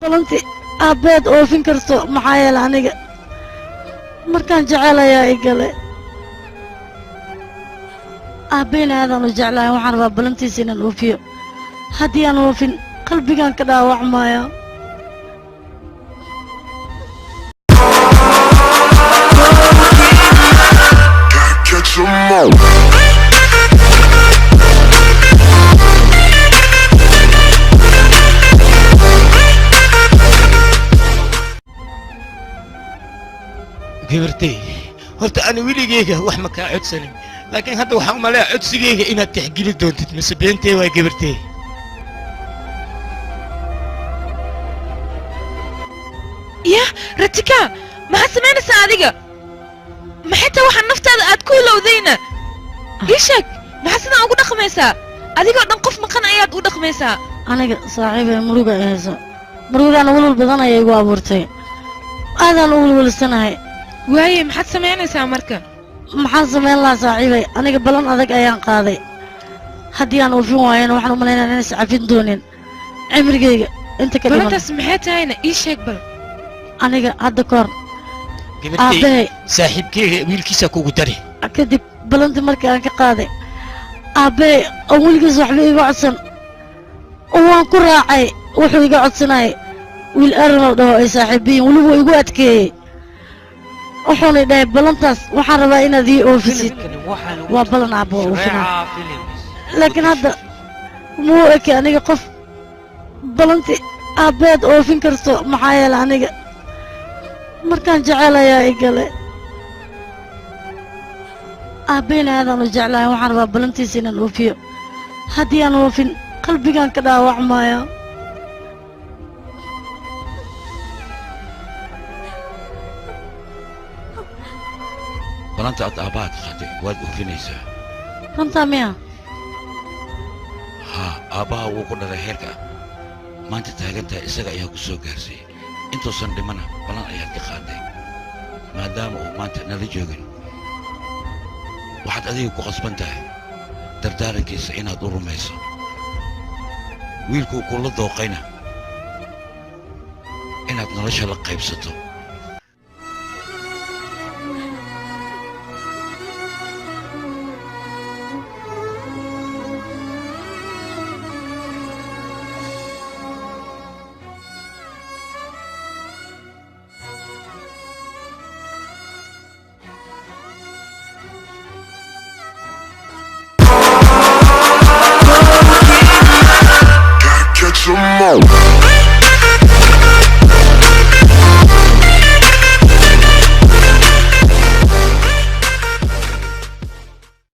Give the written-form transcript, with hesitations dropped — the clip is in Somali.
balanti aabeed oofin karto maxaa yeelay aniga markaan jecelayaa igale aabbeena aadaan u jeclahay waxaan rabaa balantiisa inaan oofiyo haddii aan oofin qalbigaan ka dhaawacmaya gabartay horta ana weligeyga wax ma kaa codsanin laakiin hadda waxaan u maleeyaa codsigeyga inaad tixgeli doontid mise beentay waa gabartay يا رتكا ما سمعنا سعادقة ما حتى واحد نفتاد أتكون لو ذينا إيشك ما حسنا أقول خميسة أديك نقف مكان أياد أقول خميسة aniga saaxiibay muruga hayso murugaan ulul badan ayay igu abuurtay aadaan u walwalsanahay واي ما حد سمعنا سامركا maxaan samayn lahaa saaxiibay aniga balan adag ayaan qaaday haddii aan oofin waayana waxaan u malaynaa inaan iscafin doonin cimrigeyga inta ka بل dhiman أنت سمعتها هنا إيشك بل aniga hadda kahor gabartay aabbahay saaxiibkeyga wiilkiisa kugu dari kadib balantii markii aan ka qaaday aabbahay oo weligiis waxba iga codsan oo waan ku raacay wuxuu iga codsanayay wiil arinoo dhaho ay saaxiibiyiin weliba igu adkeeyey wuxuuna dhahay balantaas waxaan rabaa inaad ii oofisid waa balan aabbo oo oofina laakiin hadda muu eke aniga qof balantii aabbeed oofin karto maxaa yeelay aniga markaan jecelayaa igale aabbeena aadaan u jeclahay waxaan rabaa balantiisa inaan oofiyo haddii aan oofin qalbigaan ka dhaawacmaya balanta aad aabbaha ka qaaday waad oofinaysaa runtaa miya haa aabbaha wuu ku dhalay heerka maanta taagantahay isaga ayaa ku soo gaarsiiyey intuusan dhimana balan ayaad ka qaaday maadaama uu maanta nala joogin waxaad adiga ku qasban tahay dardaarankiisa inaad u rumayso wiilkuu kula dooqayna inaad nolosha la qaybsato